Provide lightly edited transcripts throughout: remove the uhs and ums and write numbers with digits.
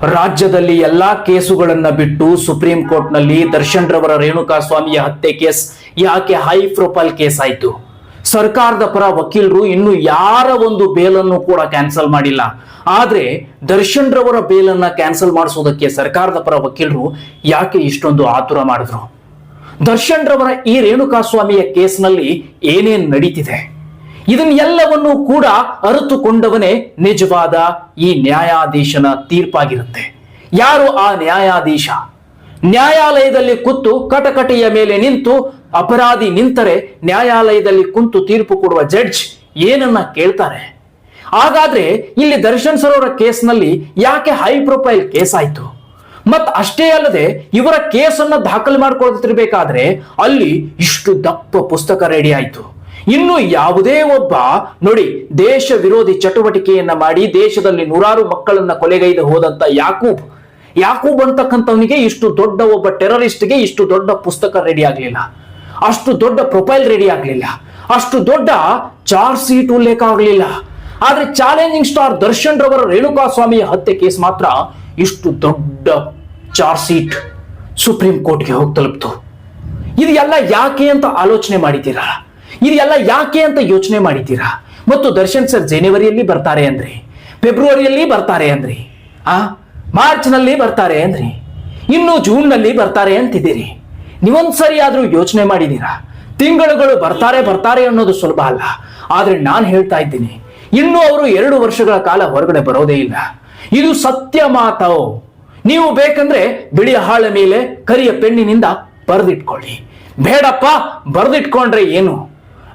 ರಾಜ್ಯದಲ್ಲಿ ಎಲ್ಲಾ ಕೇಸುಗಳನ್ನ ಬಿಟ್ಟು ಸುಪ್ರೀಂ ಕೋರ್ಟ್ ನಲ್ಲಿ ದರ್ಶನ್ ರವರ ರೇಣುಕಾ ಸ್ವಾಮಿಯ ಹತ್ಯೆ ಕೇಸ್ ಯಾಕೆ ಹೈ ಪ್ರೊಫೈಲ್ ಕೇಸ್ ಆಯ್ತು? ಸರ್ಕಾರದ ಪರ ವಕೀಲರು ಇನ್ನು ಯಾರ ಒಂದು ಬೇಲನ್ನು ಕೂಡ ಕ್ಯಾನ್ಸಲ್ ಮಾಡಿಲ್ಲ. ಆದ್ರೆ ದರ್ಶನ್ ರವರ ಬೇಲನ್ನ ಕ್ಯಾನ್ಸಲ್ ಮಾಡಿಸೋದಕ್ಕೆ ಸರ್ಕಾರದ ಪರ ವಕೀಲರು ಯಾಕೆ ಇಷ್ಟೊಂದು ಆತುರ ಮಾಡಿದ್ರು? ದರ್ಶನ್ ರವರ ಈ ರೇಣುಕಾ ಸ್ವಾಮಿಯ ಕೇಸ್ನಲ್ಲಿ ಏನೇನ್ ನಡೀತಿದೆ ಇದನ್ನೆಲ್ಲವನ್ನೂ ಕೂಡ ಅರಿತುಕೊಂಡವನೇ ನಿಜವಾದ ಈ ನ್ಯಾಯಾಧೀಶನ ತೀರ್ಪಾಗಿರುತ್ತೆ. ಯಾರು ಆ ನ್ಯಾಯಾಧೀಶ? ನ್ಯಾಯಾಲಯದಲ್ಲಿ ಕೂತು ಕಟಕಟೆಯ ಮೇಲೆ ನಿಂತು ಅಪರಾಧಿ ನಿಂತರೆ ನ್ಯಾಯಾಲಯದಲ್ಲಿ ಕುಂತು ತೀರ್ಪು ಕೊಡುವ ಜಡ್ಜ್ ಏನನ್ನ ಕೇಳ್ತಾರೆ? ಹಾಗಾದ್ರೆ ಇಲ್ಲಿ ದರ್ಶನ್ ಸರ್ ಅವರ ಕೇಸ್ನಲ್ಲಿ ಯಾಕೆ ಹೈ ಪ್ರೊಫೈಲ್ ಕೇಸ್ ಆಯ್ತು? ಮತ್ ಅಷ್ಟೇ ಅಲ್ಲದೆ ಇವರ ಕೇಸನ್ನ ದಾಖಲು ಮಾಡ್ಕೊಳ್ತಿರ್ಬೇಕಾದ್ರೆ ಅಲ್ಲಿ ಇಷ್ಟು ದಪ್ಪ ಪುಸ್ತಕ ರೆಡಿ ಆಯ್ತು. ಇನ್ನು ಯಾವುದೇ ಒಬ್ಬ ನೋಡಿ ದೇಶ ವಿರೋಧಿ ಚಟುವಟಿಕೆಯನ್ನ ಮಾಡಿ ದೇಶದಲ್ಲಿ ನೂರಾರು ಮಕ್ಕಳನ್ನ ಕೊಲೆಗೈದು ಹೋದಂತ ಯಾಕೂಬ್ ಅಂತಕ್ಕಂಥವನಿಗೆ ಇಷ್ಟು ದೊಡ್ಡ ಒಬ್ಬ ಟೆರರಿಸ್ಟ್ಗೆ ಇಷ್ಟು ದೊಡ್ಡ ಪುಸ್ತಕ ರೆಡಿ ಆಗ್ಲಿಲ್ಲ, ಅಷ್ಟು ದೊಡ್ಡ ಪ್ರೊಫೈಲ್ ರೆಡಿ ಆಗ್ಲಿಲ್ಲ, ಅಷ್ಟು ದೊಡ್ಡ ಚಾರ್ಜ್ ಶೀಟ್ ಉಲ್ಲೇಖ ಆಗ್ಲಿಲ್ಲ. ಆದ್ರೆ ಚಾಲೆಂಜಿಂಗ್ ಸ್ಟಾರ್ ದರ್ಶನ್ ರವರ ರೇಣುಕಾ ಸ್ವಾಮಿಯ ಹತ್ಯೆ ಕೇಸ್ ಮಾತ್ರ ಇಷ್ಟು ದೊಡ್ಡ ಚಾರ್ಜ್ ಶೀಟ್ ಸುಪ್ರೀಂ ಕೋರ್ಟ್ಗೆ ಹೋಗಿ ತಲುಪ್ತು. ಇದು ಎಲ್ಲ ಯಾಕೆ ಅಂತ ಆಲೋಚನೆ ಮಾಡಿದ್ದೀರಾ? ಇದೆಲ್ಲ ಯಾಕೆ ಅಂತ ಯೋಚನೆ ಮಾಡಿದ್ದೀರಾ? ಮತ್ತು ದರ್ಶನ್ ಸರ್ ಜನವರಿಯಲ್ಲಿ ಬರ್ತಾರೆ ಅಂದ್ರಿ, ಫೆಬ್ರವರಿಯಲ್ಲಿ ಬರ್ತಾರೆ ಅಂದ್ರಿ, ಮಾರ್ಚ್ ನಲ್ಲಿ ಬರ್ತಾರೆ ಅಂದ್ರಿ, ಇನ್ನು ಜೂನ್ ನಲ್ಲಿ ಬರ್ತಾರೆ ಅಂತಿದ್ದೀರಿ. ನೀವೊಂದ್ಸರಿ ಆದ್ರೂ ಯೋಚನೆ ಮಾಡಿದೀರಾ? ತಿಂಗಳುಗಳು ಬರ್ತಾರೆ ಅನ್ನೋದು ಸುಲಭ ಅಲ್ಲ. ಆದ್ರೆ ನಾನು ಹೇಳ್ತಾ ಇದ್ದೀನಿ, ಇನ್ನು ಅವರು 2 ವರ್ಷಗಳ ಕಾಲ ಹೊರಗಡೆ ಬರೋದೇ ಇಲ್ಲ. ಇದು ಸತ್ಯ ಮಾತು. ನೀವು ಬೇಕಂದ್ರೆ ಬಿಳಿಯ ಹಾಳ ಮೇಲೆ ಕರಿಯ ಪೆನ್ನಿನಿಂದ ಬರೆದಿಟ್ಕೊಳ್ಳಿ. ಬೇಡಪ್ಪ ಬರೆದಿಟ್ಕೊಂಡ್ರೆ ಏನು?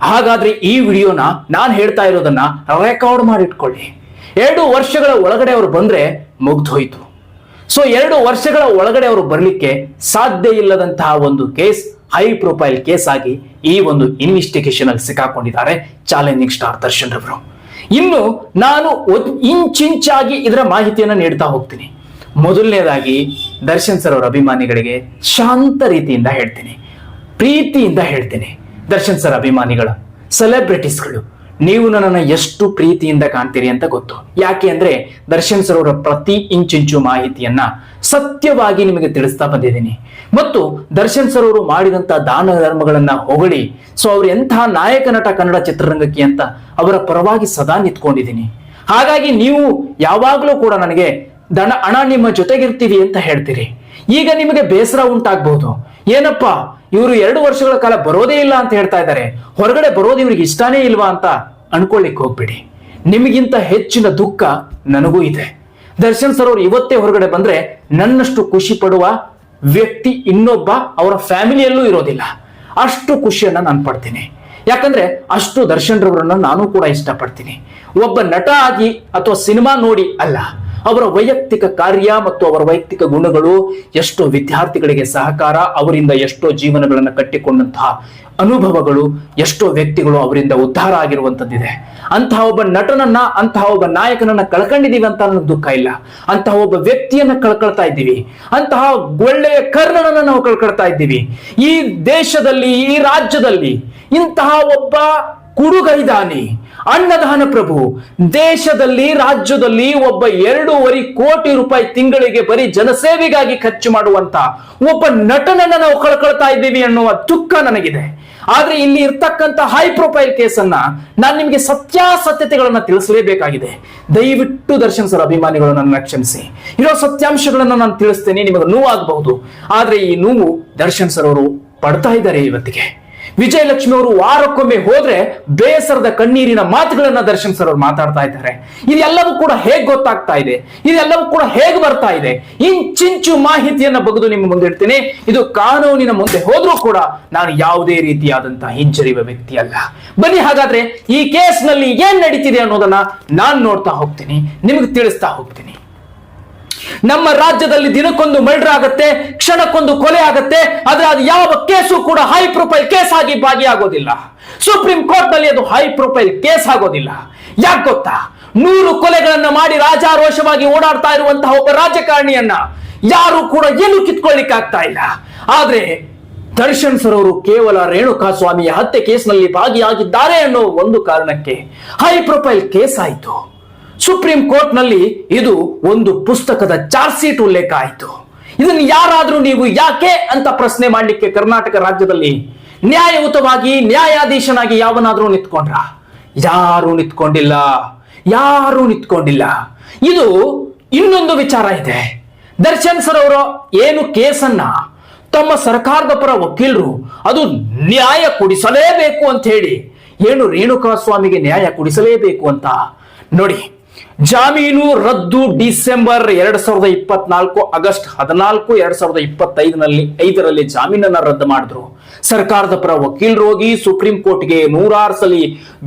ಹಾಗಾದ್ರೆ ಈ ವಿಡಿಯೋನ ನಾನು ಹೇಳ್ತಾ ಇರೋದನ್ನ ರೆಕಾರ್ಡ್ ಮಾಡಿಟ್ಕೊಳ್ಳಿ. 2 ವರ್ಷಗಳ ಒಳಗಡೆ ಅವರು ಬಂದ್ರೆ ಮುಗ್ದೋಯ್ತು. ಸೊ 2 ವರ್ಷಗಳ ಒಳಗಡೆ ಅವರು ಬರ್ಲಿಕ್ಕೆ ಸಾಧ್ಯ ಇಲ್ಲದಂತಹ ಒಂದು ಕೇಸ್ ಹೈ ಪ್ರೊಫೈಲ್ ಕೇಸ್ ಆಗಿ ಈ ಒಂದು ಇನ್ವೆಸ್ಟಿಗೇಷನ್ ಅಲ್ಲಿ ಸಿಕ್ಕಾಕೊಂಡಿದ್ದಾರೆ ಚಾಲೆಂಜಿಂಗ್ ಸ್ಟಾರ್ ದರ್ಶನ್ ರವರು. ಇನ್ನು ನಾನು ಇಂಚಿಂಚಾಗಿ ಇದರ ಮಾಹಿತಿಯನ್ನ ನೀಡ್ತಾ ಹೋಗ್ತೀನಿ. ಮೊದಲನೇದಾಗಿ ದರ್ಶನ್ ಸರ್ ಅವರ ಅಭಿಮಾನಿಗಳಿಗೆ ಶಾಂತ ರೀತಿಯಿಂದ ಹೇಳ್ತೀನಿ, ಪ್ರೀತಿಯಿಂದ ಹೇಳ್ತೀನಿ. ದರ್ಶನ್ ಸರ್ ಅಭಿಮಾನಿಗಳ ಸೆಲೆಬ್ರಿಟೀಸ್ಗಳು, ನೀವು ನನ್ನನ್ನು ಎಷ್ಟು ಪ್ರೀತಿಯಿಂದ ಕಾಣ್ತೀರಿ ಅಂತ ಗೊತ್ತು. ಯಾಕೆ ಅಂದ್ರೆ ದರ್ಶನ್ ಸರ್ ಅವರ ಪ್ರತಿ ಇಂಚಿಂಚು ಮಾಹಿತಿಯನ್ನ ಸತ್ಯವಾಗಿ ನಿಮಗೆ ತಿಳಿಸ್ತಾ ಬಂದಿದ್ದೀನಿ. ಮತ್ತು ದರ್ಶನ್ ಸರ್ ಅವರು ಮಾಡಿದಂತ ದಾನ ಧರ್ಮಗಳನ್ನ ಹೊಗಳಿ, ಸೊ ಅವ್ರು ಎಂತಹ ನಾಯಕ ನಟ ಕನ್ನಡ ಚಿತ್ರರಂಗಕ್ಕೆ ಅಂತ ಅವರ ಪರವಾಗಿ ಸದಾ ನಿಂತ್ಕೊಂಡಿದ್ದೀನಿ. ಹಾಗಾಗಿ ನೀವು ಯಾವಾಗಲೂ ಕೂಡ ನನಗೆ ಹಣ ನಿಮ್ಮ ಜೊತೆಗಿರ್ತೀವಿ ಅಂತ ಹೇಳ್ತೀರಿ. ಈಗ ನಿಮಗೆ ಬೇಸರ ಉಂಟಾಗಬಹುದು, ಏನಪ್ಪಾ ಇವರು 2 ವರ್ಷಗಳ ಕಾಲ ಬರೋದೇ ಇಲ್ಲ ಅಂತ ಹೇಳ್ತಾ ಇದ್ದಾರೆ, ಹೊರಗಡೆ ಬರೋದು ಇವ್ರಿಗೆ ಇಷ್ಟಾನೇ ಇಲ್ವಾ ಅಂತ ಅನ್ಕೊಳ್ಳಿಕ್ ಹೋಗ್ಬೇಡಿ. ನಿಮಗಿಂತ ಹೆಚ್ಚಿನ ದುಃಖ ನನಗೂ ಇದೆ. ದರ್ಶನ್ ಸರ್ ಅವರು ಇವತ್ತೇ ಹೊರಗಡೆ ಬಂದ್ರೆ ನನ್ನಷ್ಟು ಖುಷಿ ಪಡುವ ವ್ಯಕ್ತಿ ಇನ್ನೊಬ್ಬ ಅವರ ಫ್ಯಾಮಿಲಿಯಲ್ಲೂ ಇರೋದಿಲ್ಲ. ಅಷ್ಟು ಖುಷಿಯನ್ನ ನಾನು ಪಡ್ತೀನಿ. ಯಾಕಂದ್ರೆ ಅಷ್ಟು ದರ್ಶನ್ ರವರನ್ನ ನಾನು ಕೂಡ ಇಷ್ಟಪಡ್ತೀನಿ. ಒಬ್ಬ ನಟ ಆಗಿ ಅಥವಾ ಸಿನಿಮಾ ನೋಡಿ ಅಲ್ಲ, ಅವರ ವೈಯಕ್ತಿಕ ಕಾರ್ಯ ಮತ್ತು ಅವರ ವೈಯಕ್ತಿಕ ಗುಣಗಳು ಎಷ್ಟೋ ವಿದ್ಯಾರ್ಥಿಗಳಿಗೆ ಸಹಕಾರ, ಅವರಿಂದ ಎಷ್ಟೋ ಜೀವನಗಳನ್ನು ಕಟ್ಟಿಕೊಂಡಂತಹ ಅನುಭವಗಳು, ಎಷ್ಟೋ ವ್ಯಕ್ತಿಗಳು ಅವರಿಂದ ಉದ್ಧಾರ ಆಗಿರುವಂತದ್ದಿದೆ. ಅಂತಹ ಒಬ್ಬ ನಟನನ್ನ, ಅಂತಹ ಒಬ್ಬ ನಾಯಕನನ್ನ ಕಳ್ಕೊಂಡಿದೀವಿ ಅಂತ ನನಗೆ ದುಃಖ ಇಲ್ಲ. ಅಂತಹ ಒಬ್ಬ ವ್ಯಕ್ತಿಯನ್ನ ಕಳ್ಕೊಳ್ತಾ ಇದ್ದೀವಿ, ಅಂತಹ ಒಳ್ಳೆಯ ಕರ್ಣನನ್ನ ನಾವು ಕಳ್ಕೊಳ್ತಾ ಇದ್ದೀವಿ. ಈ ದೇಶದಲ್ಲಿ, ಈ ರಾಜ್ಯದಲ್ಲಿ ಇಂತಹ ಒಬ್ಬ ಕುಡುಗೈದಾನಿ, ಅನ್ನದಾನ ಪ್ರಭು, ದೇಶದಲ್ಲಿ ರಾಜ್ಯದಲ್ಲಿ ಒಬ್ಬ 2.5 ಕೋಟಿ ರೂಪಾಯಿ ತಿಂಗಳಿಗೆ ಬರೀ ಜನಸೇವೆಗಾಗಿ ಖರ್ಚು ಮಾಡುವಂತ ಒಬ್ಬ ನಟನನ್ನ ನಾವು ಕಳ್ಕೊಳ್ತಾ ಇದ್ದೀವಿ ಅನ್ನುವ ದುಃಖ ನನಗಿದೆ. ಆದ್ರೆ ಇಲ್ಲಿ ಇರ್ತಕ್ಕಂಥ ಹೈ ಪ್ರೊಫೈಲ್ ಕೇಸನ್ನ ನಾನು ನಿಮಗೆ ಸತ್ಯಾಸತ್ಯತೆಗಳನ್ನ ತಿಳಿಸಲೇಬೇಕಾಗಿದೆ. ದಯವಿಟ್ಟು ದರ್ಶನ್ ಸರ್ ಅಭಿಮಾನಿಗಳು ನನ್ನ ಕ್ಷಮಿಸಿ. ಇರೋ ಸತ್ಯಾಂಶಗಳನ್ನ ನಾನು ತಿಳಿಸ್ತೇನೆ, ನಿಮಗೆ ನೋವಾಗಬಹುದು. ಆದ್ರೆ ಈ ನೋವು ದರ್ಶನ್ ಸರ್ ಅವರು ಪಡ್ತಾ ಇದ್ದಾರೆ. ಇವತ್ತಿಗೆ ವಿಜಯಲಕ್ಷ್ಮಿ ಅವರು ವಾರಕ್ಕೊಮ್ಮೆ ಹೋದ್ರೆ ಬೇಸರದ ಕಣ್ಣೀರಿನ ಮಾತುಗಳನ್ನ ದರ್ಶನ್ ಸರ್ ಅವರು ಮಾತಾಡ್ತಾ ಇದ್ದಾರೆ. ಇದೆಲ್ಲವೂ ಕೂಡ ಹೇಗ್ ಗೊತ್ತಾಗ್ತಾ ಇದೆ, ಇದೆಲ್ಲವೂ ಕೂಡ ಹೇಗ್ ಬರ್ತಾ ಇದೆ, ಇಂಚಿಂಚು ಮಾಹಿತಿಯನ್ನ ಬಗೆದು ನಿಮ್ಮ ಮುಂದೆ ಇಡ್ತೀನಿ. ಇದು ಕಾನೂನಿನ ಮುಂದೆ ಹೋದ್ರೂ ಕೂಡ ನಾನು ಯಾವುದೇ ರೀತಿಯಾದಂತಹ ಹಿಂಜರಿಯುವ ವ್ಯಕ್ತಿ ಅಲ್ಲ. ಬನ್ನಿ ಹಾಗಾದ್ರೆ ಈ ಕೇಸ್ ನಲ್ಲಿ ಏನ್ ನಡೀತಿದೆ ಅನ್ನೋದನ್ನ ನಾನು ನೋಡ್ತಾ ಹೋಗ್ತೀನಿ, ನಿಮಗೆ ತಿಳಿಸ್ತಾ ಹೋಗ್ತೀನಿ. ನಮ್ಮ ರಾಜ್ಯದಲ್ಲಿ ದಿನಕ್ಕೊಂದು ಮರ್ಡರ್ ಆಗತ್ತೆ, ಕ್ಷಣಕ್ಕೊಂದು ಕೊಲೆ ಆಗತ್ತೆ. ಆದ್ರೆ ಅದು ಯಾವ ಕೇಸು ಕೂಡ ಹೈ ಪ್ರೊಫೈಲ್ ಕೇಸ್ ಆಗಿ ಭಾಗಿಯಾಗೋದಿಲ್ಲ. ಸುಪ್ರೀಂ ಕೋರ್ಟ್ ನಲ್ಲಿ ಅದು ಹೈ ಪ್ರೊಫೈಲ್ ಕೇಸ್ ಆಗೋದಿಲ್ಲ. ಯಾಕೆ ಗೊತ್ತಾ? 100 ಕೊಲೆಗಳನ್ನ ಮಾಡಿ ರಾಜಾರೋಷವಾಗಿ ಓಡಾಡ್ತಾ ಇರುವಂತಹ ಒಬ್ಬ ರಾಜಕಾರಣಿಯನ್ನ ಯಾರು ಕೂಡ ಏನು ಕಿತ್ಕೊಳ್ಳಿಕ್ಕೆ ಆಗ್ತಾ ಇಲ್ಲ. ಆದ್ರೆ ದರ್ಶನ್ ಸರ್ ಅವರು ಕೇವಲ ರೇಣುಕಾ ಸ್ವಾಮಿಯ ಹತ್ಯೆ ಕೇಸ್ನಲ್ಲಿ ಭಾಗಿಯಾಗಿದ್ದಾರೆ ಅನ್ನೋ ಒಂದು ಕಾರಣಕ್ಕೆ ಹೈ ಪ್ರೊಫೈಲ್ ಕೇಸ್ ಆಯಿತು. ಸುಪ್ರೀಂ ಕೋರ್ಟ್ ನಲ್ಲಿ ಇದು ಒಂದು ಪುಸ್ತಕದ ಚಾರ್ಜ್ ಶೀಟ್ ಉಲ್ಲೇಖ ಆಯಿತು. ಇದನ್ನು ಯಾರಾದ್ರೂ ನೀವು ಯಾಕೆ ಅಂತ ಪ್ರಶ್ನೆ ಮಾಡಲಿಕ್ಕೆ ಕರ್ನಾಟಕ ರಾಜ್ಯದಲ್ಲಿ ನ್ಯಾಯಯುತವಾಗಿ ನ್ಯಾಯಾಧೀಶನಾಗಿ ಯಾವನಾದ್ರೂ ನಿಂತ್ಕೊಂಡ್ರ? ಯಾರು ನಿಂತ್ಕೊಂಡಿಲ್ಲ. ಇದು ಇನ್ನೊಂದು ವಿಚಾರ ಇದೆ. ದರ್ಶನ್ ಸರ್ ಅವರು ಏನು ಕೇಸನ್ನ ತಮ್ಮ ಸರ್ಕಾರದ ಪರ ವಕೀಲರು ಅದು ನ್ಯಾಯ ಕೊಡಿಸಲೇಬೇಕು ಅಂತ ಹೇಳಿ ಏನು ರೇಣುಕಾ ಸ್ವಾಮಿಗೆ ನ್ಯಾಯ ಕೊಡಿಸಲೇಬೇಕು ಅಂತ ನೋಡಿ, ಜಾಮೀನು ರದ್ದು ಡಿಸೆಂಬರ್ 2024 ಆಗಸ್ಟ್ 14 2025 ಜಾಮೀನನ್ನ ರದ್ದು ಮಾಡಿದ್ರು. ಸರ್ಕಾರದ ಪರ ವಕೀಲರು ಹೋಗಿ ಸುಪ್ರೀಂ ಕೋರ್ಟ್ಗೆ 106 ಸಲ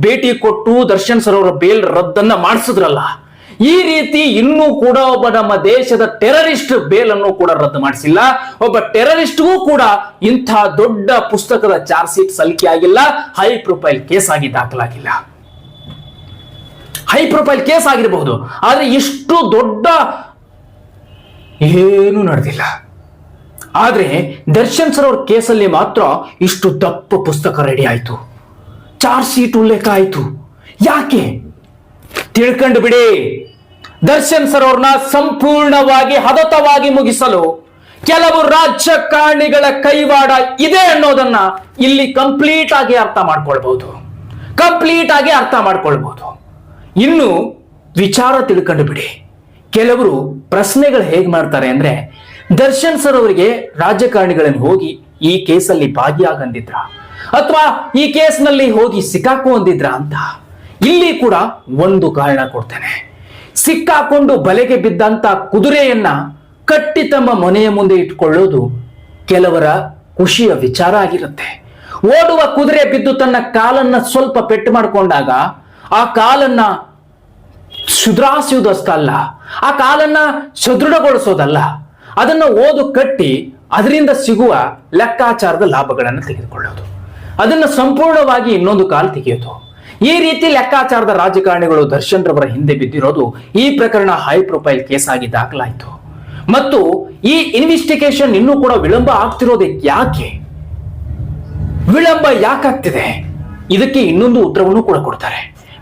ಭೇಟಿ ಕೊಟ್ಟು ದರ್ಶನ್ ಸರ್ ಅವರ ಬೇಲ್ ರದ್ದನ್ನ ಮಾಡಿಸಿದ್ರಲ್ಲ. ಈ ರೀತಿ ಇನ್ನೂ ಕೂಡ ಒಬ್ಬ ನಮ್ಮ ದೇಶದ ಟೆರರಿಸ್ಟ್ ಬೇಲ್ ಅನ್ನು ಕೂಡ ರದ್ದು ಮಾಡಿಸಿಲ್ಲ. ಒಬ್ಬ ಟೆರರಿಸ್ಟ್ಗೂ ಕೂಡ ಇಂಥ ದೊಡ್ಡ ಪುಸ್ತಕದ ಚಾರ್ಜ್ ಶೀಟ್ ಸಲ್ಲಿಕೆ ಆಗಿಲ್ಲ, ಹೈ ಪ್ರೊಫೈಲ್ ಕೇಸ್ ಆಗಿ ದಾಖಲಾಗಿಲ್ಲ. ಹೈ ಪ್ರೊಫೈಲ್ ಕೇಸ್ ಆಗಿರಬಹುದು, ಆದ್ರೆ ಇಷ್ಟು ದೊಡ್ಡ ಏನು ನಡೆದಿಲ್ಲ. ಆದ್ರೆ ದರ್ಶನ್ ಸರ್ ಅವ್ರ ಕೇಸಲ್ಲಿ ಮಾತ್ರ ಇಷ್ಟು ದಪ್ಪ ಪುಸ್ತಕ ರೆಡಿ ಆಯ್ತು, ಚಾರ್ಜ್ ಶೀಟ್ ಉಲ್ಲೇಖ ಆಯ್ತು. ಯಾಕೆ ತಿಳ್ಕೊಂಡು ಬಿಡಿ. ದರ್ಶನ್ ಸರ್ ಅವ್ರನ್ನ ಸಂಪೂರ್ಣವಾಗಿ ಹದತವಾಗಿ ಮುಗಿಸಲು ಕೆಲವು ರಾಜಕಾರಣಿಗಳ ಕೈವಾಡ ಇದೆ ಅನ್ನೋದನ್ನ ಇಲ್ಲಿ ಕಂಪ್ಲೀಟ್ ಆಗಿ ಅರ್ಥ ಮಾಡ್ಕೊಳ್ಬಹುದು. ಇನ್ನು ವಿಚಾರ ತಿಳ್ಕೊಂಡು ಬಿಡಿ. ಕೆಲವರು ಪ್ರಶ್ನೆಗಳು ಹೇಗೆ ಮಾಡ್ತಾರೆ ಅಂದ್ರೆ, ದರ್ಶನ್ ಸರ್ ಅವರಿಗೆ ರಾಜಕಾರಣಿಗಳನ್ನು ಹೋಗಿ ಈ ಕೇಸಲ್ಲಿ ಭಾಗಿಯಾಗಂದಿದ್ರ ಅಥವಾ ಈ ಕೇಸ್ನಲ್ಲಿ ಹೋಗಿ ಸಿಕ್ಕಾಕೊಂಡಿದ್ರ ಅಂತ. ಇಲ್ಲಿ ಕೂಡ ಒಂದು ಕಾರಣ ಕೊಡ್ತೇನೆ. ಸಿಕ್ಕಾಕೊಂಡು ಬಲೆಗೆ ಬಿದ್ದಂತ ಕುದುರೆಯನ್ನ ಕಟ್ಟಿ ತಮ್ಮ ಮನೆಯ ಮುಂದೆ ಇಟ್ಕೊಳ್ಳೋದು ಕೆಲವರ ಖುಷಿಯ ವಿಚಾರ ಆಗಿರುತ್ತೆ. ಓಡುವ ಕುದುರೆ ಬಿದ್ದು ತನ್ನ ಕಾಲನ್ನ ಸ್ವಲ್ಪ ಪೆಟ್ಟು ಮಾಡಿಕೊಂಡಾಗ ಆ ಕಾಲನ್ನ ಸುಧಾರಿಸುವುದಷ್ಟಲ್ಲ, ಆ ಕಾಲನ್ನ ಸದೃಢಗೊಳಿಸೋದಲ್ಲ, ಅದನ್ನ ಓದು ಕಟ್ಟಿ ಅದರಿಂದ ಸಿಗುವ ಲೆಕ್ಕಾಚಾರದ ಲಾಭಗಳನ್ನು ತೆಗೆದುಕೊಳ್ಳೋದು, ಅದನ್ನ ಸಂಪೂರ್ಣವಾಗಿ ಇನ್ನೊಂದು ಕಾಲು ತೆಗೆಯೋದು. ಈ ರೀತಿ ಲೆಕ್ಕಾಚಾರದ ರಾಜಕಾರಣಿಗಳು ದರ್ಶನ್ ರವರ ಹಿಂದೆ ಬಿದ್ದಿರೋದು ಈ ಪ್ರಕರಣ ಹೈ ಪ್ರೊಫೈಲ್ ಕೇಸ್ ಆಗಿ ದಾಖಲಾಯಿತು. ಮತ್ತು ಈ ಇನ್ವೆಸ್ಟಿಗೇಷನ್ ಇನ್ನೂ ಕೂಡ ವಿಳಂಬ ಆಗ್ತಿರೋದಕ್ಕೆ ಯಾಕೆ, ವಿಳಂಬ ಯಾಕಾಗ್ತಿದೆ, ಇದಕ್ಕೆ ಇನ್ನೊಂದು ಉತ್ತರವನ್ನು ಕೂಡ ಕೊಡ್ತಾರೆ.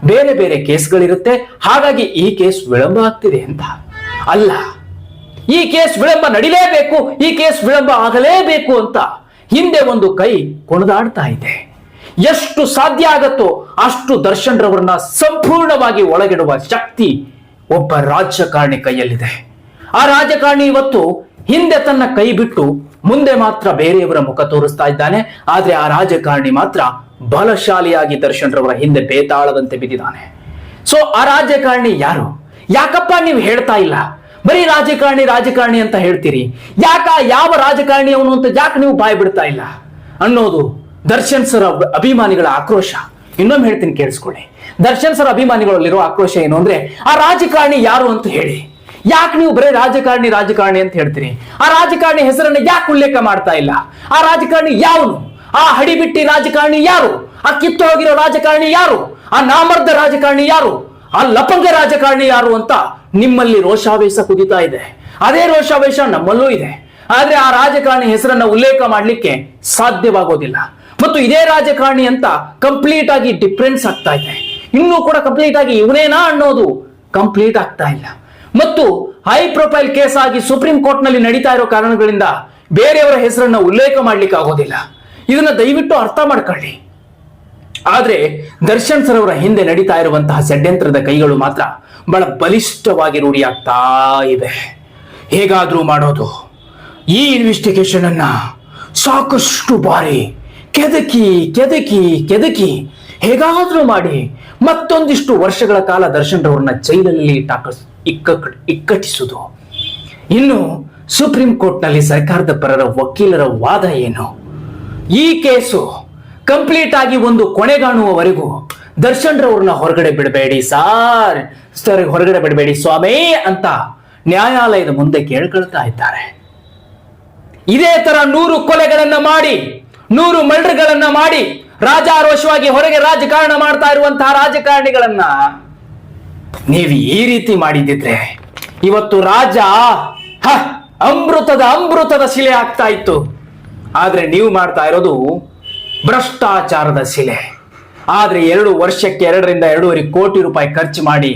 ಬೇರೆ ಬೇರೆ ಕೇಸ್ಗಳಿರುತ್ತೆ, ಹಾಗಾಗಿ ಈ ಕೇಸ್ ವಿಳಂಬ ಆಗ್ತಿದೆ ಅಂತ ಅಲ್ಲ. ಈ ಕೇಸ್ ವಿಳಂಬ ನಡಿಲೇಬೇಕು, ಈ ಕೇಸ್ ವಿಳಂಬ ಆಗಲೇಬೇಕು ಅಂತ ಹಿಂದೆ ಒಂದು ಕೈ ಕುಣಿದಾಡ್ತಾ ಇದೆ. ಎಷ್ಟು ಸಾಧ್ಯ ಆಗತ್ತೋ ಅಷ್ಟು ದರ್ಶನ್ ರವರನ್ನ ಸಂಪೂರ್ಣವಾಗಿ ಒಳಗಿಡುವ ಶಕ್ತಿ ಒಬ್ಬ ರಾಜಕಾರಣಿ ಕೈಯಲ್ಲಿದೆ. ಆ ರಾಜಕಾರಣಿ ಇವತ್ತು ಹಿಂದೆ ತನ್ನ ಕೈ ಬಿಟ್ಟು ಮುಂದೆ ಮಾತ್ರ ಬೇರೆಯವರ ಮುಖ ತೋರಿಸ್ತಾ ಇದ್ದಾನೆ. ಆದ್ರೆ ಆ ರಾಜಕಾರಣಿ ಮಾತ್ರ ಬಲಶಾಲಿಯಾಗಿ ದರ್ಶನ್ ರವರ ಹಿಂದೆ ಬೇತಾಳದಂತೆ ಬಿದ್ದಿದ್ದಾನೆ. ಸೊ ಆ ರಾಜಕಾರಣಿ ಯಾರು? ಯಾಕಪ್ಪ ನೀವು ಹೇಳ್ತಾ ಇಲ್ಲ, ಬರೀ ರಾಜಕಾರಣಿ ಅಂತ ಹೇಳ್ತೀರಿ, ಯಾವ ರಾಜಕಾರಣಿ ಅವನು ಅಂತ ಯಾಕೆ ನೀವು ಬಾಯ್ ಬಿಡ್ತಾ ಇಲ್ಲ ಅನ್ನೋದು ದರ್ಶನ್ ಸರ್ ಅಭಿಮಾನಿಗಳ ಆಕ್ರೋಶ. ಇನ್ನೊಮ್ಮೆ ಹೇಳ್ತೀನಿ, ಕೇಳಿಸ್ಕೊಳ್ಳಿ. ದರ್ಶನ್ ಸರ್ ಅಭಿಮಾನಿಗಳಲ್ಲಿರೋ ಆಕ್ರೋಶ ಏನು ಅಂದ್ರೆ, ಆ ರಾಜಕಾರಣಿ ಯಾರು ಅಂತ ಹೇಳಿ. ಯಾಕೆ ನೀವು ಬರೀ ರಾಜಕಾರಣಿ ಅಂತ ಹೇಳ್ತೀರಿ? ಆ ರಾಜಕಾರಣಿ ಹೆಸರನ್ನ ಯಾಕೆ ಉಲ್ಲೇಖ ಮಾಡ್ತಾ ಇಲ್ಲ? ಆ ರಾಜಕಾರಣಿ ಯಾವನು? ಆ ಹಡಿಬಿಟ್ಟಿ ರಾಜಕಾರಣಿ ಯಾರು? ಆ ಕಿತ್ತು ಹೋಗಿರೋ ರಾಜಕಾರಣಿ ಯಾರು? ಆ ನಾಮರ್ದ ರಾಜಕಾರಣಿ ಯಾರು? ಆ ಲಪಂಗ ರಾಜಕಾರಣಿ ಯಾರು ಅಂತ ನಿಮ್ಮಲ್ಲಿ ರೋಷಾವೇಶ ಕುದಿತಾ ಇದೆ. ಅದೇ ರೋಷಾವೇಶ ನಮ್ಮಲ್ಲೂ ಇದೆ. ಆದ್ರೆ ಆ ರಾಜಕಾರಣಿ ಹೆಸರನ್ನ ಉಲ್ಲೇಖ ಮಾಡ್ಲಿಕ್ಕೆ ಸಾಧ್ಯವಾಗೋದಿಲ್ಲ. ಮತ್ತು ಇದೇ ರಾಜಕಾರಣಿ ಅಂತ ಕಂಪ್ಲೀಟ್ ಆಗಿ ಡಿಫರೆನ್ಸ್ ಆಗ್ತಾ ಇದೆ. ಇನ್ನೂ ಕೂಡ ಕಂಪ್ಲೀಟ್ ಆಗಿ ಇವನೇನಾ ಅನ್ನೋದು ಕಂಪ್ಲೀಟ್ ಆಗ್ತಾ ಇಲ್ಲ. ಮತ್ತು ಹೈ ಪ್ರೊಫೈಲ್ ಕೇಸ್ ಆಗಿ ಸುಪ್ರೀಂ ಕೋರ್ಟ್ ನಲ್ಲಿ ನಡೀತಾ ಇರೋ ಕಾರಣಗಳಿಂದ ಬೇರೆಯವರ ಹೆಸರನ್ನ ಉಲ್ಲೇಖ ಮಾಡ್ಲಿಕ್ಕೆ ಆಗೋದಿಲ್ಲ. ಇದನ್ನ ದಯವಿಟ್ಟು ಅರ್ಥ ಮಾಡ್ಕೊಳ್ಳಿ. ಆದ್ರೆ ದರ್ಶನ್ ಸರ್ ಅವರ ಹಿಂದೆ ನಡೀತಾ ಇರುವಂತಹ ಷಡ್ಯಂತ್ರದ ಕೈಗಳು ಮಾತ್ರ ಬಹಳ ಬಲಿಷ್ಠವಾಗಿ ರೂಢಿಯಾಗ್ತಾ ಇವೆ. ಹೇಗಾದ್ರೂ ಮಾಡೋದು, ಈ ಇನ್ವೆಸ್ಟಿಗೇಷನ್ ಅನ್ನ ಸಾಕಷ್ಟು ಬಾರಿ ಕೆದಕಿ ಹೇಗಾದ್ರೂ ಮಾಡಿ ಮತ್ತೊಂದಿಷ್ಟು ವರ್ಷಗಳ ಕಾಲ ದರ್ಶನ್ ರವರನ್ನ ಜೈಲಲ್ಲಿ ಇಕ್ಕಟ್ಟಿಸುವುದು. ಇನ್ನು ಸುಪ್ರೀಂ ಕೋರ್ಟ್ ನಲ್ಲಿ ಸರ್ಕಾರದ ಪರರ ವಕೀಲರ ವಾದ ಏನು? ಈ ಕೇಸು ಕಂಪ್ಲೀಟ್ ಆಗಿ ಒಂದು ಕೊನೆಗಾಣುವವರೆಗೂ ದರ್ಶನ್ ರವರನ್ನ ಹೊರಗಡೆ ಬಿಡಬೇಡಿ ಸರ್, ಹೊರಗಡೆ ಬಿಡಬೇಡಿ ಸ್ವಾಮಿ ಅಂತ ನ್ಯಾಯಾಲಯದ ಮುಂದೆ ಕೇಳ್ಕೊಳ್ತಾ ಇದ್ದಾರೆ. ಇದೇ ತರ 100 ಕೊಲೆಗಳನ್ನ ಮಾಡಿ 100 ಮರ್ಡರ್ಗಳನ್ನ ಮಾಡಿ ರಾಜಾರೋಷವಾಗಿ ಹೊರಗೆ ರಾಜಕಾರಣ ಮಾಡ್ತಾ ಇರುವಂತಹ ರಾಜಕಾರಣಿಗಳನ್ನ ನೀವು ಈ ರೀತಿ ಮಾಡಿದ್ದಿದ್ರೆ ಇವತ್ತು ರಾಜ ಅಮೃತದ ಶಿಲೆ ಆಗ್ತಾ ಇತ್ತು. ಆದ್ರೆ ನೀವು ಮಾಡ್ತಾ ಇರೋದು ಭ್ರಷ್ಟಾಚಾರದ ಶಿಲೆ. ಆದ್ರೆ 2 ವರ್ಷಕ್ಕೆ 2 ರಿಂದ 2.5 ಕೋಟಿ ರೂಪಾಯಿ ಖರ್ಚು ಮಾಡಿ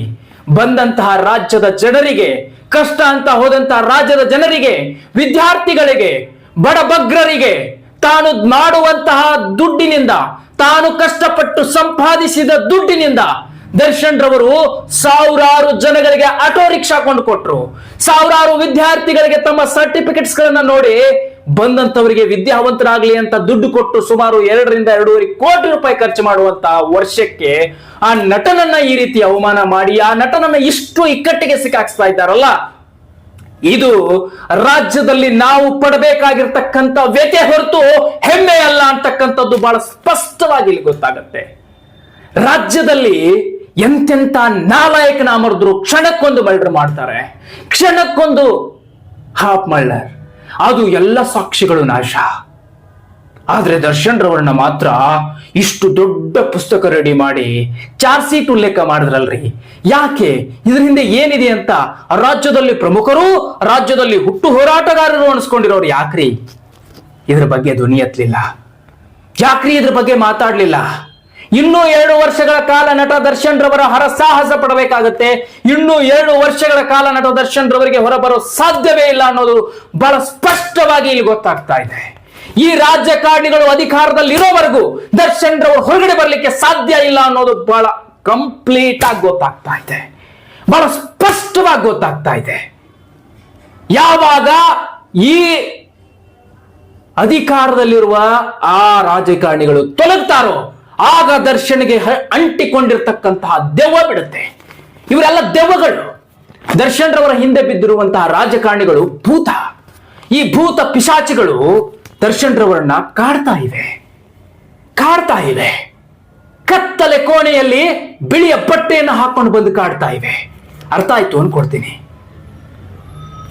ಬಂದಂತಹ ರಾಜ್ಯದ ಜನರಿಗೆ, ಕಷ್ಟ ಅಂತ ಹೋದಂತಹ ರಾಜ್ಯದ ಜನರಿಗೆ, ವಿದ್ಯಾರ್ಥಿಗಳಿಗೆ, ಬಡಬಗ್ರರಿಗೆ ತಾನು ಮಾಡುವಂತಹ ದುಡ್ಡಿನಿಂದ, ತಾನು ಕಷ್ಟಪಟ್ಟು ಸಂಪಾದಿಸಿದ ದುಡ್ಡಿನಿಂದ ದರ್ಶನ್ ರವರು ಸಾವಿರಾರು ಜನಗಳಿಗೆ ಆಟೋ ರಿಕ್ಷಾ ಕೊಂಡು ಕೊಟ್ರು. ಸಾವಿರಾರು ವಿದ್ಯಾರ್ಥಿಗಳಿಗೆ ತಮ್ಮ ಸರ್ಟಿಫಿಕೇಟ್ಸ್ ಗಳನ್ನ ನೋಡಿ ಬಂದಂತವರಿಗೆ ವಿದ್ಯಾವಂತರಾಗ್ಲಿ ಅಂತ ದುಡ್ಡು ಕೊಟ್ಟು ಸುಮಾರು 2 ರಿಂದ 2.5 ಕೋಟಿ ರೂಪಾಯಿ ಖರ್ಚು ಮಾಡುವಂತಹ ವರ್ಷಕ್ಕೆ ಆ ನಟನನ್ನ ಈ ರೀತಿ ಅವಮಾನ ಮಾಡಿ ಆ ನಟನನ್ನ ಇಷ್ಟು ಇಕ್ಕಟ್ಟಿಗೆ ಸಿಕ್ಕಾಕ್ಸ್ತಾ ಇದ್ದಾರಲ್ಲ, ಇದು ರಾಜ್ಯದಲ್ಲಿ ನಾವು ಪಡಬೇಕಾಗಿರ್ತಕ್ಕಂಥ ವ್ಯಥೆ ಹೊರತು ಹೆಮ್ಮೆ ಅಲ್ಲ ಅಂತಕ್ಕಂಥದ್ದು ಬಹಳ ಸ್ಪಷ್ಟವಾಗಿ ಇಲ್ಲಿ ಗೊತ್ತಾಗತ್ತೆ. ರಾಜ್ಯದಲ್ಲಿ ಎಂತೆಂತ ನಾಲಾಯಕನ ಅಮರ್ದ್ರು ಕ್ಷಣಕ್ಕೊಂದು ಮರ್ಡರ್ ಮಾಡ್ತಾರೆ, ಕ್ಷಣಕ್ಕೊಂದು ಹಾಫ್ ಮರ್ಡರ್, ಅದು ಎಲ್ಲ ಸಾಕ್ಷಿಗಳು ನಾಶ. ಆದ್ರೆ ದರ್ಶನ್ ರವರನ್ನ ಮಾತ್ರ ಇಷ್ಟು ದೊಡ್ಡ ಪುಸ್ತಕ ರೆಡಿ ಮಾಡಿ ಚಾರ್ಜ್ ಶೀಟ್ ಉಲ್ಲೇಖ ಮಾಡಿದ್ರಲ್ರಿ. ಯಾಕೆ? ಇದ್ರ ಹಿಂದೆ ಏನಿದೆ ಅಂತ ರಾಜ್ಯದಲ್ಲಿ ಪ್ರಮುಖರು, ರಾಜ್ಯದಲ್ಲಿ ಹುಟ್ಟು ಹೋರಾಟಗಾರರು ಅನ್ಸ್ಕೊಂಡಿರೋರು ಯಾಕ್ರಿ ಇದ್ರ ಬಗ್ಗೆ ಧ್ವನಿ ಎತ್ತಲಿಲ್ಲ? ಯಾಕ್ರಿ ಇದ್ರ ಬಗ್ಗೆ ಮಾತಾಡ್ಲಿಲ್ಲ? ಇನ್ನೂ 2 ವರ್ಷಗಳ ಕಾಲ ನಟ ದರ್ಶನ್ ರವರ ಹರಸಾಹಸ ಪಡಬೇಕಾಗತ್ತೆ. ಇನ್ನೂ 2 ವರ್ಷಗಳ ಕಾಲ ನಟ ದರ್ಶನ್ ರವರಿಗೆ ಹೊರಬರೋ ಸಾಧ್ಯವೇ ಇಲ್ಲ ಅನ್ನೋದು ಬಹಳ ಸ್ಪಷ್ಟವಾಗಿ ಇಲ್ಲಿ ಗೊತ್ತಾಗ್ತಾ ಇದೆ. ಈ ರಾಜಕಾರಣಿಗಳು ಅಧಿಕಾರದಲ್ಲಿರೋವರೆಗೂ ದರ್ಶನ್ ರವರು ಹೊರಗಡೆ ಬರಲಿಕ್ಕೆ ಸಾಧ್ಯ ಇಲ್ಲ ಅನ್ನೋದು ಬಹಳ ಕಂಪ್ಲೀಟ್ ಆಗಿ ಗೊತ್ತಾಗ್ತಾ ಇದೆ, ಬಹಳ ಸ್ಪಷ್ಟವಾಗಿ ಗೊತ್ತಾಗ್ತಾ ಇದೆ. ಯಾವಾಗ ಈ ಅಧಿಕಾರದಲ್ಲಿರುವ ಆ ರಾಜಕಾರಣಿಗಳು ತೊಲಗ್ತಾರೋ ಆಗ ದರ್ಶನ್ಗೆ ಅಂಟಿಕೊಂಡಿರ್ತಕ್ಕಂತಹ ದೆವ್ವ ಬಿಡುತ್ತೆ. ಇವರೆಲ್ಲ ದೆವ್ವಗಳು. ದರ್ಶನ್ ರವರ ಹಿಂದೆ ಬಿದ್ದಿರುವಂತಹ ರಾಜಕಾರಣಿಗಳು ಭೂತ. ಈ ಭೂತ ಪಿಶಾಚಿಗಳು ದರ್ಶನ್ ರವರನ್ನ ಕಾಡ್ತಾ ಇವೆ. ಕತ್ತಲೆ ಕೋಣೆಯಲ್ಲಿ ಬಿಳಿಯ ಬಟ್ಟೆಯನ್ನು ಹಾಕೊಂಡು ಬಂದು ಕಾಡ್ತಾ ಇವೆ. ಅರ್ಥ ಆಯ್ತು ಅನ್ಕೊಡ್ತೀನಿ.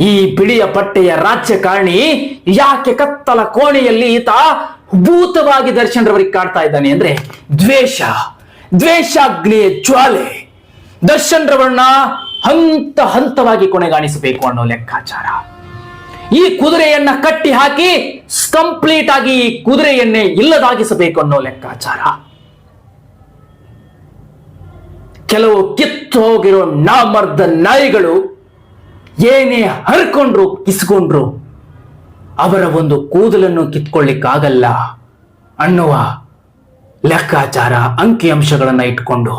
ಈ ಬಿಳಿಯ ಬಟ್ಟೆಯ ರಾಜಕಾರಣಿ ಯಾಕೆ ಕತ್ತಲ ಕೋಣೆಯಲ್ಲಿ ಈತ ಭೂತವಾಗಿ ದರ್ಶನ್ ರವರಿಗೆ ಕಾಡ್ತಾ ಇದ್ದಾನೆ ಅಂದ್ರೆ ದ್ವೇಷಾಗ್ನಿಯ ಜ್ವಾಲೆ ದರ್ಶನ್ ರವರನ್ನ ಹಂತ ಹಂತವಾಗಿ ಕೊನೆಗಾಣಿಸಬೇಕು ಅನ್ನೋ ಲೆಕ್ಕಾಚಾರ. ಈ ಕುದುರೆಯನ್ನ ಕಟ್ಟಿ ಹಾಕಿ ಕಂಪ್ಲೀಟ್ ಆಗಿ ಈ ಕುದುರೆಯನ್ನೇ ಇಲ್ಲದಾಗಿಸಬೇಕು ಅನ್ನೋ ಲೆಕ್ಕಾಚಾರ. ಕೆಲವು ಕಿತ್ತು ಹೋಗಿರೋ ನಾಮರ್ದ ನಾಯಿಗಳು ಏನೇ ಹರ್ಕೊಂಡ್ರು ಕಿಸ್ಕೊಂಡ್ರು ಅವರ ಒಂದು ಕೂದಲನ್ನು ಕಿತ್ಕೊಳ್ಳಿಕ್ಕಾಗಲ್ಲ ಅನ್ನುವ ಲೆಕ್ಕಾಚಾರ, ಅಂಕಿಅಂಶಗಳನ್ನ ಇಟ್ಕೊಂಡು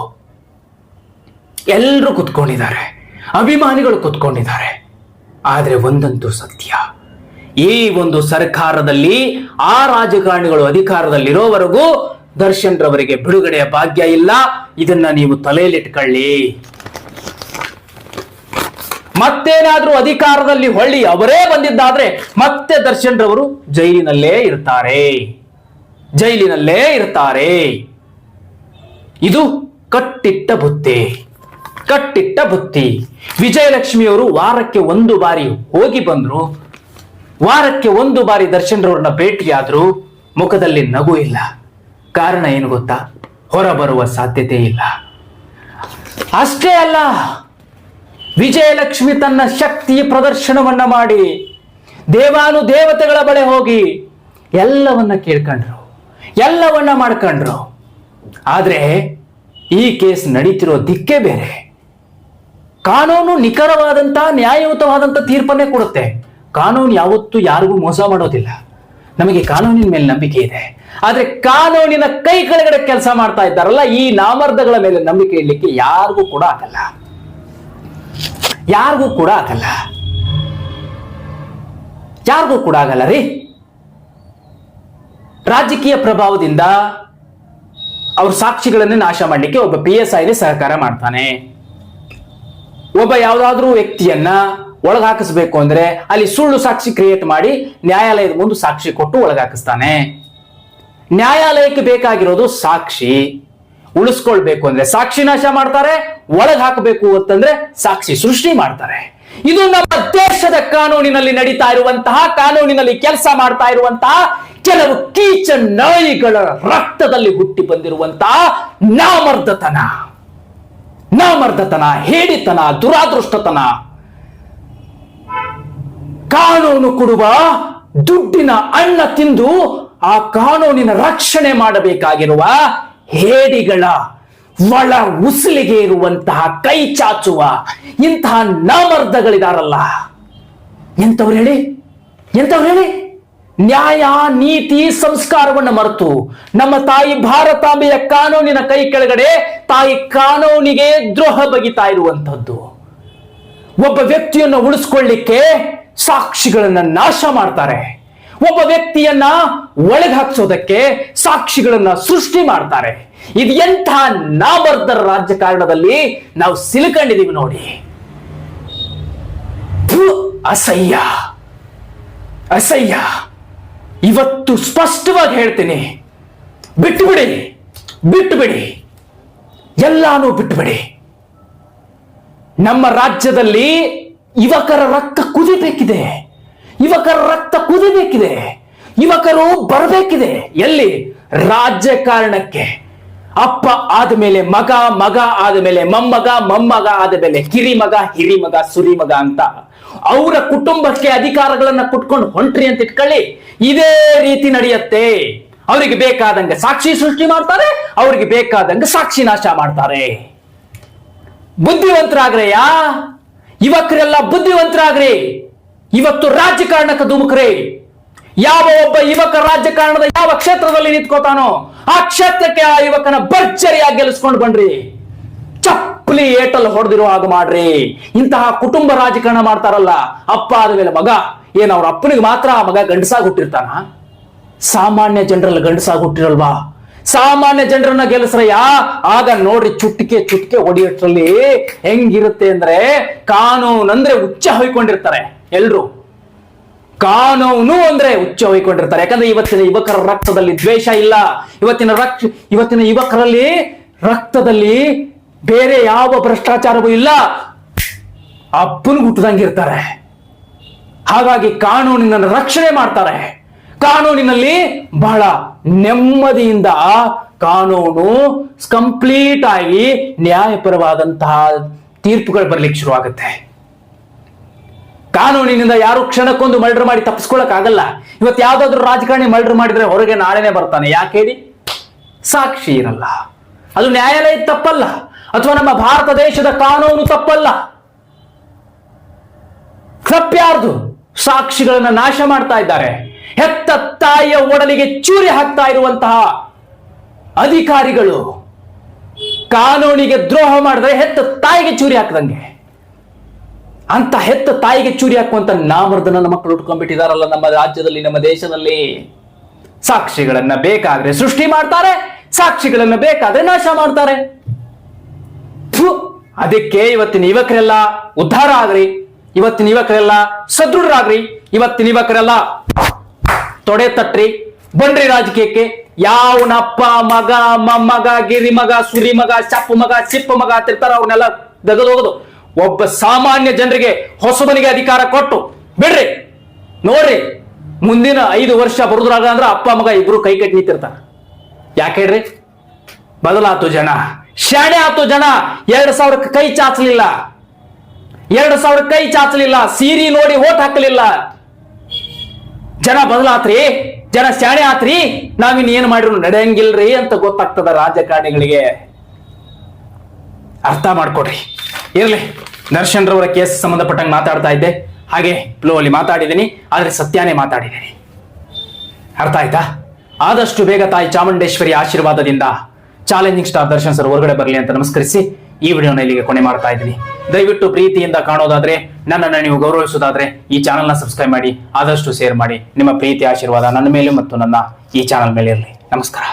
ಎಲ್ಲರೂ ಕುತ್ಕೊಂಡಿದ್ದಾರೆ, ಅಭಿಮಾನಿಗಳು ಕುತ್ಕೊಂಡಿದ್ದಾರೆ. ಆದ್ರೆ ಒಂದಂತೂ ಸತ್ಯ, ಈ ಒಂದು ಸರ್ಕಾರದಲ್ಲಿ ಆ ರಾಜಕಾರಣಿಗಳು ಅಧಿಕಾರದಲ್ಲಿರೋವರೆಗೂ ದರ್ಶನ್ ರವರಿಗೆ ಬಿಡುಗಡೆಯ ಭಾಗ್ಯ ಇಲ್ಲ. ಇದನ್ನ ನೀವು ತಲೆಯಲ್ಲಿಟ್ಕೊಳ್ಳಿ. ಮತ್ತೇನಾದ್ರೂ ಅಧಿಕಾರದಲ್ಲಿ ಹೊಳ್ಳಿ ಅವರೇ ಬಂದಿದ್ದಾದ್ರೆ ಮತ್ತೆ ದರ್ಶನ್ ರವರು ಜೈಲಿನಲ್ಲೇ ಇರ್ತಾರೆ. ಇದು ಕಟ್ಟಿಟ್ಟ ಬುತ್ತಿ. ವಿಜಯಲಕ್ಷ್ಮಿಯವರು ವಾರಕ್ಕೆ 1 ಬಾರಿ ಹೋಗಿ ಬಂದ್ರು, ವಾರಕ್ಕೆ 1 ಬಾರಿ ದರ್ಶನ್ ರವರನ್ನ ಭೇಟಿಯಾದ್ರು, ಮುಖದಲ್ಲಿ ನಗು ಇಲ್ಲ. ಕಾರಣ ಏನು ಗೊತ್ತಾ? ಹೊರಬರುವ ಸಾಧ್ಯತೆ ಇಲ್ಲ. ಅಷ್ಟೇ ಅಲ್ಲ, ವಿಜಯಲಕ್ಷ್ಮಿ ತನ್ನ ಶಕ್ತಿಯ ಪ್ರದರ್ಶನವನ್ನ ಮಾಡಿ ದೇವಾನುದೇವತೆಗಳ ಬಳಿ ಹೋಗಿ ಎಲ್ಲವನ್ನ ಕೇಳ್ಕೊಂಡ್ರು, ಎಲ್ಲವನ್ನ ಮಾಡ್ಕೊಂಡ್ರು. ಆದ್ರೆ ಈ ಕೇಸ್ ನಡೀತಿರೋ ದಿಕ್ಕೇ ಬೇರೆ. ಕಾನೂನು ನಿಖರವಾದಂತಹ ನ್ಯಾಯಯುತವಾದಂತ ತೀರ್ಪನ್ನೇ ಕೊಡುತ್ತೆ. ಕಾನೂನು ಯಾವತ್ತೂ ಯಾರಿಗೂ ಮೋಸ ಮಾಡೋದಿಲ್ಲ. ನಮಗೆ ಕಾನೂನಿನ ಮೇಲೆ ನಂಬಿಕೆ ಇದೆ. ಆದ್ರೆ ಕಾನೂನಿನ ಕೈ ಕೆಳಗಡೆ ಕೆಲಸ ಮಾಡ್ತಾ ಇದ್ದಾರಲ್ಲ ಈ ನಾಮರ್ದಗಳ ಮೇಲೆ ನಂಬಿಕೆ ಇಡ್ಲಿಕ್ಕೆ ಯಾರಿಗೂ ಕೂಡ ಆಗಲ್ಲ ರೀ. ರಾಜಕೀಯ ಪ್ರಭಾವದಿಂದ ಅವ್ರ ಸಾಕ್ಷಿಗಳನ್ನೇ ನಾಶ ಮಾಡಲಿಕ್ಕೆ ಒಬ್ಬ PSI ಸಹಕಾರ ಮಾಡ್ತಾನೆ. ಒಬ್ಬ ಯಾವುದಾದ್ರೂ ವ್ಯಕ್ತಿಯನ್ನ ಒಳಗಾಕಿಸ್ಬೇಕು ಅಂದ್ರೆ ಅಲ್ಲಿ ಸುಳ್ಳು ಸಾಕ್ಷಿ ಕ್ರಿಯೇಟ್ ಮಾಡಿ ನ್ಯಾಯಾಲಯದ ಮುಂದೆ ಸಾಕ್ಷಿ ಕೊಟ್ಟು ಒಳಗಾಕಿಸ್ತಾನೆ. ನ್ಯಾಯಾಲಯಕ್ಕೆ ಬೇಕಾಗಿರೋದು ಸಾಕ್ಷಿ. ಉಳಿಸ್ಕೊಳ್ಬೇಕು ಅಂದ್ರೆ ಸಾಕ್ಷಿ ನಾಶ ಮಾಡ್ತಾರೆ, ಒಳಗ್ ಹಾಕಬೇಕು ಅಂತಂದ್ರೆ ಸಾಕ್ಷಿ ಸೃಷ್ಟಿ ಮಾಡ್ತಾರೆ. ಇದು ನಮ್ಮ ದೇಶದ ಕಾನೂನಿನಲ್ಲಿ ನಡೀತಾ ಇರುವಂತಹ, ಕಾನೂನಿನಲ್ಲಿ ಕೆಲಸ ಮಾಡ್ತಾ ಇರುವಂತಹ ಕೆಲವು ಕೀಚ ನಾಯಿಗಳ ರಕ್ತದಲ್ಲಿ ಹುಟ್ಟಿ ಬಂದಿರುವಂತಹ ನಾಮರ್ದತನ, ಹೇಡಿತನ, ದುರಾದೃಷ್ಟತನ. ಕಾನೂನು ಕೊಡುವ ದುಡ್ಡಿನ ಅನ್ನ ತಿಂದು ಆ ಕಾನೂನಿನ ರಕ್ಷಣೆ ಮಾಡಬೇಕಾಗಿರುವ ಹೇಡಿಗಳ ಒಳ ಉಸಿಲಿಗೆ ಇರುವಂತಹ ಕೈ ಚಾಚುವ ಇಂತಹ ನಾಮರ್ದಗಳಿದಾರಲ್ಲ, ಎಂತವ್ರು ಹೇಳಿ, ಎಂತವ್ರು ಹೇಳಿ? ನ್ಯಾಯ ನೀತಿ ಸಂಸ್ಕಾರವನ್ನು ಮರೆತು ನಮ್ಮ ತಾಯಿ ಭಾರತಾಂಬೆಯ ಕಾನೂನಿನ ಕೈ ಕೆಳಗಡೆ ತಾಯಿ ಕಾನೂನಿಗೆ ದ್ರೋಹ ಬಗಿತಾ ಇರುವಂತದ್ದು. ಒಬ್ಬ ವ್ಯಕ್ತಿಯನ್ನು ಉಳಿಸ್ಕೊಳ್ಳಿಕ್ಕೆ ಸಾಕ್ಷಿಗಳನ್ನ ನಾಶ ಮಾಡ್ತಾರೆ. ಒಬ್ಬ ವ್ಯಕ್ತಿಯನ್ನ ಒಳಗೆ ಹಾಕ್ಸೋದಕ್ಕೆ ಸಾಕ್ಷಿಗಳನ್ನ ಸೃಷ್ಟಿ ಮಾಡ್ತಾರೆ. ಇದು ಎಂಥ ನಾಮರ್ದರ ರಾಜಕಾರಣದಲ್ಲಿ ನಾವು ಸಿಲುಕೊಂಡಿದೀವಿ ನೋಡಿ. ಅಸಹ್ಯ, ಅಸಹ್ಯ. ಇವತ್ತು ಸ್ಪಷ್ಟವಾಗಿ ಹೇಳ್ತೀನಿ, ಬಿಟ್ಟು ಬಿಡಿ, ಬಿಟ್ಟು ಬಿಡಿ, ಎಲ್ಲಾನು ಬಿಟ್ಟು ಬಿಡಿ. ನಮ್ಮ ರಾಜ್ಯದಲ್ಲಿ ಯುವಕರ ರಕ್ತ ಕುದಿಬೇಕಿದೆ, ಯುವಕರ ರಕ್ತ ಕುದಿಬೇಕಿದೆ, ಯುವಕರು ಬರಬೇಕಿದೆ. ಎಲ್ಲಿ? ರಾಜಕಾರಣಕ್ಕೆ. ಅಪ್ಪ ಆದಮೇಲೆ ಮಗ, ಮಗ ಆದಮೇಲೆ ಮೊಮ್ಮಗ, ಮೊಮ್ಮಗ ಆದಮೇಲೆ ಕಿರಿಮಗ, ಹಿರಿಮಗ, ಸುರಿಮಗ ಅಂತ ಅವರ ಕುಟುಂಬಕ್ಕೆ ಅಧಿಕಾರಗಳನ್ನ ಕೊಟ್ಕೊಂಡು ಹೊಂಟ್ರಿ ಅಂತ ಇಟ್ಕೊಳ್ಳಿ. ಇದೇ ರೀತಿ ನಡೆಯುತ್ತೆ. ಅವರಿಗೆ ಬೇಕಾದಂಗೆ ಸಾಕ್ಷಿ ಸೃಷ್ಟಿ ಮಾಡ್ತಾರೆ, ಅವರಿಗೆ ಬೇಕಾದಂಗೆ ಸಾಕ್ಷಿ ನಾಶ ಮಾಡ್ತಾರೆ. ಬುದ್ಧಿವಂತರಾಗ್ರೆಯ ಯುವಕರೆಲ್ಲ, ಬುದ್ಧಿವಂತರಾಗ್ರಿ. ಇವತ್ತು ರಾಜಕಾರಣಕ್ಕೆ ಧುಮುಕ್ರಿ. ಯಾವ ಒಬ್ಬ ಯುವಕ ರಾಜಕಾರಣದ ಯಾವ ಕ್ಷೇತ್ರದಲ್ಲಿ ನಿಂತ್ಕೋತಾನೋ ಆ ಕ್ಷೇತ್ರಕ್ಕೆ ಆ ಯುವಕನ ಭರ್ಜರಿಯಾಗಿ ಗೆಲ್ಲಿಸ್ಕೊಂಡು ಬನ್ರಿ. ಚಪ್ಪಲಿ ಏಟಲ್ ಹೊಡೆದಿರೋ ಹಾಗೆ ಮಾಡ್ರಿ. ಇಂತಹ ಕುಟುಂಬ ರಾಜಕಾರಣ ಮಾಡ್ತಾರಲ್ಲ, ಅಪ್ಪ ಆದ್ಮೇಲೆ ಮಗ. ಏನ್ ಅವ್ರ ಅಪ್ಪನಿಗೆ ಮಾತ್ರ ಆ ಮಗ ಗಂಡಸಾಗಿ ಹುಟ್ಟಿರ್ತಾನ? ಸಾಮಾನ್ಯ ಜನರಲ್ಲಿ ಗಂಡಸಾಗಿ ಹುಟ್ಟಿರಲ್ವಾ? ಸಾಮಾನ್ಯ ಜನರನ್ನ ಗೆಲ್ಲಿಸ್ರಯ್ಯ. ಆಗ ನೋಡ್ರಿ, ಚುಟ್ಕೆ ಚುಟ್ಕೆ ಹೊಡಿಯೋಷ್ಟ್ರಲ್ಲಿ ಹೆಂಗಿರುತ್ತೆ ಅಂದ್ರೆ, ಕಾನೂನು ಅಂದ್ರೆ ಉಚ್ಚ ಹೊಯ್ಕೊಂಡಿರ್ತಾರೆ ಎಲ್ರು. ಕಾನೂನು ಅಂದ್ರೆ ಉಚ್ಚ ಹೊಯ್ಕೊಂಡಿರ್ತಾರೆ. ಯಾಕಂದ್ರೆ ಇವತ್ತಿನ ಯುವಕರ ರಕ್ತದಲ್ಲಿ ದ್ವೇಷ ಇಲ್ಲ. ಇವತ್ತಿನ ಯುವಕರಲ್ಲಿ ರಕ್ತದಲ್ಲಿ ಬೇರೆ ಯಾವ ಭ್ರಷ್ಟಾಚಾರವೂ ಇಲ್ಲ. ಅಪ್ಪನಿಗೆ ಹುಟ್ಟದಂಗಿರ್ತಾರೆ. ಹಾಗಾಗಿ ಕಾನೂನಿನ ರಕ್ಷಣೆ ಮಾಡ್ತಾರೆ. ಕಾನೂನಿನಲ್ಲಿ ಬಹಳ ನೆಮ್ಮದಿಯಿಂದ ಕಾನೂನು ಕಂಪ್ಲೀಟ್ ಆಗಿ ನ್ಯಾಯಪರವಾದಂತಹ ತೀರ್ಪುಗಳು ಬರ್ಲಿಕ್ಕೆ ಶುರು ಆಗುತ್ತೆ. ಕಾನೂನಿನಿಂದ ಯಾರು ಕ್ಷಣಕ್ಕೊಂದು ಮರ್ಡರ್ ಮಾಡಿ ತಪ್ಪಿಸ್ಕೊಳಕ್ ಆಗಲ್ಲ. ಇವತ್ತು ಯಾವ್ದಾದ್ರು ರಾಜಕಾರಣಿ ಮರ್ಡರ್ ಮಾಡಿದ್ರೆ ಹೊರಗೆ ನಾಳೆನೆ ಬರ್ತಾನೆ. ಯಾಕೆ ಹೇಳಿ? ಸಾಕ್ಷಿ ಇರಲ್ಲ. ಅದು ನ್ಯಾಯಾಲಯ ತಪ್ಪಲ್ಲ, ಅಥವಾ ನಮ್ಮ ಭಾರತ ದೇಶದ ಕಾನೂನು ತಪ್ಪಲ್ಲ. ತಪ್ಪ್ಯಾರ್ದು? ಸಾಕ್ಷಿಗಳನ್ನ ನಾಶ ಮಾಡ್ತಾ ಇದ್ದಾರೆ. ಹೆತ್ತ ತಾಯಿಯ ಒಡಲಿಗೆ ಚೂರಿ ಹಾಕ್ತಾ ಇರುವಂತಹ ಅಧಿಕಾರಿಗಳು ಕಾನೂನಿಗೆ ದ್ರೋಹ ಮಾಡಿದ್ರೆ ಹೆತ್ತ ತಾಯಿಗೆ ಚೂರಿ ಹಾಕದಂಗೆ. ಅಂತ ಹೆತ್ತ ತಾಯಿಗೆ ಚೂರಿ ಹಾಕುವಂತ ನಾಮರ್ದನ ಮಕ್ಕಳು ಉಟ್ಕೊಂಡ್ಬಿಟ್ಟಿದಾರಲ್ಲ ನಮ್ಮ ರಾಜ್ಯದಲ್ಲಿ, ನಮ್ಮ ದೇಶದಲ್ಲಿ. ಸಾಕ್ಷಿಗಳನ್ನ ಬೇಕಾದ್ರೆ ಸೃಷ್ಟಿ ಮಾಡ್ತಾರೆ, ಸಾಕ್ಷಿಗಳನ್ನ ಬೇಕಾದ್ರೆ ನಾಶ ಮಾಡ್ತಾರೆ. ಅದಕ್ಕೆ ಇವತ್ತಿನ ಯುವಕರೆಲ್ಲ ಉದ್ಧಾರ ಆಗ್ರಿ, ಇವತ್ತಿನ ಯುವಕರೆಲ್ಲ ಸದೃಢರಾಗ್ರಿ, ಇವತ್ತಿನ ಯುವಕರೆಲ್ಲ ತೊಡೆ ತಟ್ರಿ, ಬನ್ರಿ ರಾಜಕೀಯಕ್ಕೆ. ಯಾವನಪ್ಪ ಮಗ, ಮೊಮ್ಮಗ, ಗಿರಿಮಗ, ಸುರಿಮಗ, ಚಪ್ಪು ಮಗ, ಚಿಪ್ಪು ಮಗ ಅಂತಿರ್ತಾರ, ಅವನ್ನೆಲ್ಲ ತೆಗೆದೋಗೋದು. ಒಬ್ಬ ಸಾಮಾನ್ಯ ಜನರಿಗೆ, ಹೊಸಬನಿಗೆ ಅಧಿಕಾರ ಕೊಟ್ಟು ಬಿಡ್ರಿ. ನೋಡ್ರಿ, ಮುಂದಿನ 5 ವರ್ಷ ಬರುದ್ರಾಗ ಅಂದ್ರೆ ಅಪ್ಪ ಮಗ ಇಬ್ರು ಕೈ ಕಟ್ಟಿ ನಿಂತಿರ್ತಾರ. ಯಾಕೆ ಹೇಳ್ರಿ? ಬದಲಾತು ಜನ, ಶಾಣೆ ಆತು ಜನ. 2000 ಕೈ ಚಾಚಲಿಲ್ಲ, 2000 ಕೈ ಚಾಚಲಿಲ್ಲ, ಸೀರಿ ನೋಡಿ ಓಟ್ ಹಾಕಲಿಲ್ಲ. ಜನ ಬದಲಾತ್ರಿ, ಜನ ಶಾಣೆ ಆತ್ರಿ. ನಾವಿನ್ ಏನ್ ಮಾಡಿದ್ರು ನಡೆಯಂಗಿಲ್ರಿ ಅಂತ ಗೊತ್ತಾಗ್ತದ ರಾಜಕಾರಣಿಗಳಿಗೆ. ಅರ್ಥ ಮಾಡ್ಕೊಡ್ರಿ. ಇರ್ಲಿ, ದರ್ಶನ್ ರವರ ಕೇಸ್ ಸಂಬಂಧಪಟ್ಟಂಗೆ ಮಾತಾಡ್ತಾ ಇದ್ದೆ, ಹಾಗೆ ಫ್ಲೋ ಅಲ್ಲಿ ಮಾತಾಡಿದ್ದೀನಿ, ಆದ್ರೆ ಸತ್ಯನೇ ಮಾತಾಡಿದ್ದೀನಿ. ಅರ್ಥ ಆಯ್ತಾ? ಆದಷ್ಟು ಬೇಗ ತಾಯಿ ಚಾಮುಂಡೇಶ್ವರಿ ಆಶೀರ್ವಾದದಿಂದ ಚಾಲೆಂಜಿಂಗ್ ಸ್ಟಾರ್ ದರ್ಶನ್ ಸರ್ ಹೊರಗಡೆ ಬರಲಿ ಅಂತ ನಮಸ್ಕರಿಸಿ ಈ ವಿಡಿಯೋನ ಇಲ್ಲಿಗೆ ಕೊನೆ ಮಾಡ್ತಾ ಇದ್ದೀನಿ. ದಯವಿಟ್ಟು ಪ್ರೀತಿಯಿಂದ ಕಾಣೋದಾದ್ರೆ, ನನ್ನನ್ನು ನೀವು ಗೌರವಿಸೋದಾದ್ರೆ ಈ ಚಾನಲ್ನ ಸಬ್ಸ್ಕ್ರೈಬ್ ಮಾಡಿ, ಆದಷ್ಟು ಶೇರ್ ಮಾಡಿ. ನಿಮ್ಮ ಪ್ರೀತಿ ಆಶೀರ್ವಾದ ನನ್ನ ಮೇಲೆ ಮತ್ತು ನನ್ನ ಈ ಚಾನಲ್ ಮೇಲೆ ಇರಲಿ. ನಮಸ್ಕಾರ.